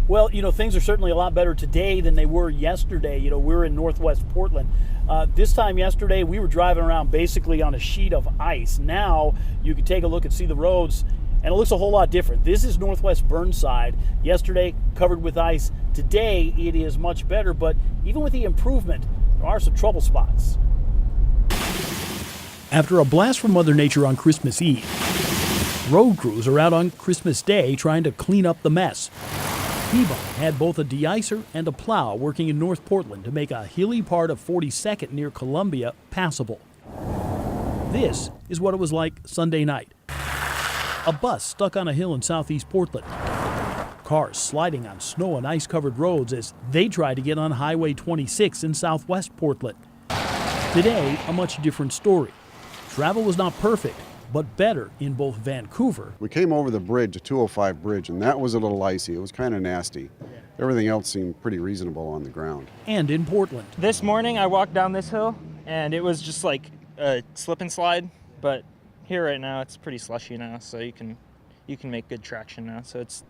Well, things are certainly a lot better today than they were yesterday. We're in northwest Portland. This time yesterday, we were driving around basically on a sheet of ice. Now you can take a look and see the roads, and it looks a whole lot different. This is northwest Burnside. Yesterday, covered with ice. Today, it is much better, but even with the improvement, there are some trouble spots. After a blast from Mother Nature on Christmas Eve, road crews are out on Christmas Day trying to clean up the mess. Peabody had both a de-icer and a plow working in North Portland to make a hilly part of 42nd near Columbia passable. This is what it was like Sunday night. A bus stuck on a hill in southeast Portland. Cars sliding on snow and ice-covered roads as they tried to get on Highway 26 in southwest Portland. Today, a much different story. Travel was not perfect, but better in both Vancouver. We came over the bridge, the 205 bridge, and that was a little icy. It was kind of nasty. Everything else seemed pretty reasonable on the ground. And in Portland. This morning I walked down this hill and it was just like a slip and slide, but here right now it's pretty slushy now, so you can make good traction now, so it's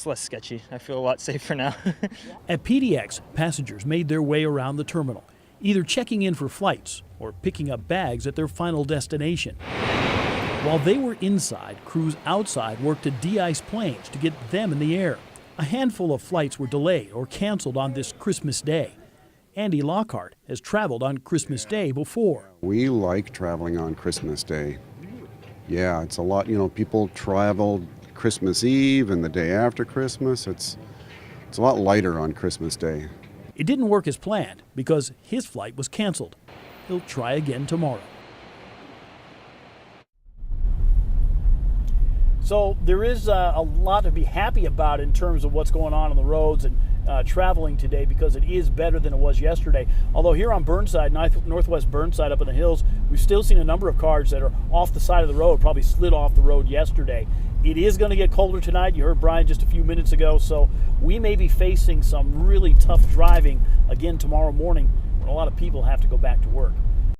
less sketchy. I feel a lot safer now. At PDX, passengers made their way around the terminal, either checking in for flights or picking up bags at their final destination. While they were inside, crews outside worked to de-ice planes to get them in the air. A handful of flights were delayed or canceled on this Christmas Day. Andy Lockhart has traveled on Christmas Day before. We like traveling on Christmas Day. Yeah, it's a lot, people travel Christmas Eve and the day after Christmas. It's a lot lighter on Christmas Day. It didn't work as planned because his flight was canceled. He'll try again tomorrow. So there is a lot to be happy about in terms of what's going on the roads and traveling today, because it is better than it was yesterday. Although here on Burnside, northwest Burnside up in the hills, we've still seen a number of cars that are off the side of the road, probably slid off the road yesterday. It is going to get colder tonight. You heard Brian just a few minutes ago, so we may be facing some really tough driving again tomorrow morning when a lot of people have to go back to work.